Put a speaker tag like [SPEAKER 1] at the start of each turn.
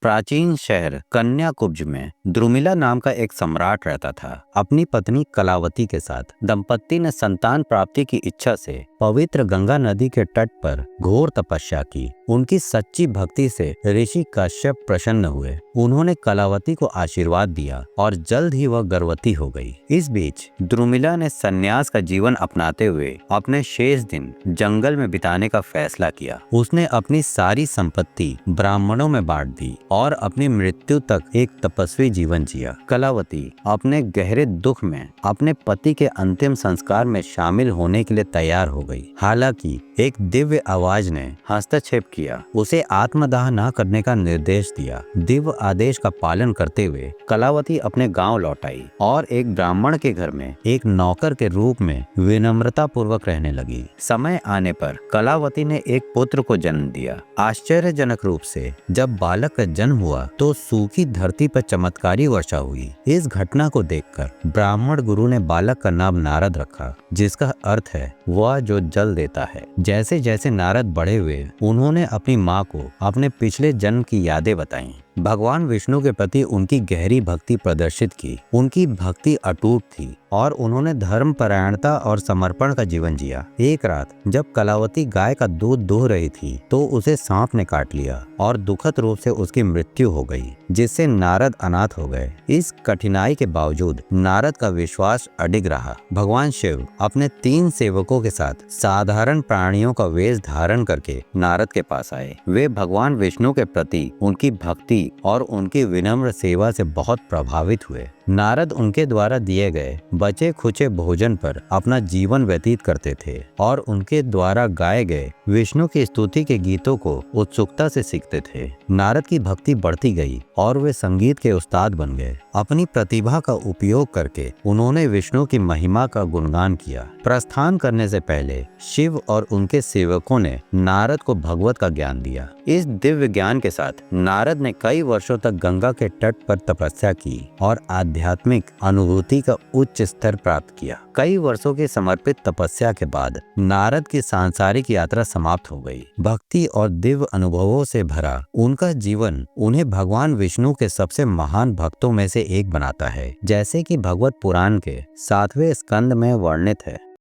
[SPEAKER 1] प्राचीन शहर कन्याकुब्ज में द्रुमिला नाम का एक सम्राट रहता था। अपनी पत्नी कलावती के साथ दंपत्ति ने संतान प्राप्ति की इच्छा से पवित्र गंगा नदी के तट पर घोर तपस्या की। उनकी सच्ची भक्ति से ऋषि कश्यप प्रसन्न हुए। उन्होंने कलावती को आशीर्वाद दिया और जल्द ही वह गर्भवती हो गई। इस बीच द्रुमिला ने संन्यास का जीवन अपनाते हुए अपने शेष दिन जंगल में बिताने का फैसला किया। उसने अपनी सारी संपत्ति ब्राह्मणों में बांट दी और अपनी मृत्यु तक एक तपस्वी जीवन जिया। कलावती अपने गहरे दुख में अपने पति के अंतिम संस्कार में शामिल होने के लिए तैयार हो गई। हालांकि एक दिव्य आवाज ने हस्तक्षेप किया, उसे आत्मदाह न करने का निर्देश दिया। दिव्य आदेश का पालन करते हुए कलावती अपने गांव लौट आई और एक ब्राह्मण के घर में एक नौकर के रूप में विनम्रता पूर्वक रहने लगी। समय आने पर कलावती ने एक पुत्र को जन्म दिया। आश्चर्यजनक रूप से जब बालक का जन्म हुआ तो सूखी धरती पर चमत्कारी वर्षा हुई। इस घटना को देखकर ब्राह्मण गुरु ने बालक का नाम नारद रखा, जिसका अर्थ है वह जो जल देता है। जैसे जैसे नारद बड़े हुए, उन्होंने अपनी माँ को अपने पिछले जन्म की यादें बताईं। भगवान विष्णु के प्रति उनकी गहरी भक्ति प्रदर्शित की। उनकी भक्ति अटूट थी और उन्होंने धर्म परायणता और समर्पण का जीवन जिया। एक रात जब कलावती गाय का दूध दूह रही थी तो उसे सांप ने काट लिया और दुखद रूप से उसकी मृत्यु हो गई, जिससे नारद अनाथ हो गए। इस कठिनाई के बावजूद नारद का विश्वास अडिग रहा। भगवान शिव अपने 3 सेवकों के साथ साधारण प्राणियों का वेश धारण करके नारद के पास आए। वे भगवान विष्णु के प्रति उनकी भक्ति और उनकी विनम्र सेवा से बहुत प्रभावित हुए। नारद उनके द्वारा दिए गए बचे खुचे भोजन पर अपना जीवन व्यतीत करते थे और उनके द्वारा गाए गए विष्णु की स्तुति के गीतों को उत्सुकता से सीखते थे। नारद की भक्ति बढ़ती गई और वे संगीत के उस्ताद बन गए। अपनी प्रतिभा का उपयोग करके उन्होंने विष्णु की महिमा का गुणगान किया। प्रस्थान करने से पहले शिव और उनके सेवकों ने नारद को भगवत का ज्ञान दिया। इस दिव्य ज्ञान के साथ नारद ने कई वर्षों तक गंगा के तट पर तपस्या की और आध्यात्मिक अनुभूति का उच्च स्तर प्राप्त किया। कई वर्षों की समर्पित तपस्या के बाद नारद की सांसारिक यात्रा समाप्त हो गई। भक्ति और दिव्य अनुभवों से भरा उनका जीवन उन्हें भगवान विष्णु के सबसे महान भक्तों में से एक बनाता है, जैसे कि भगवत पुराण के 7वें स्कंद में वर्णित है।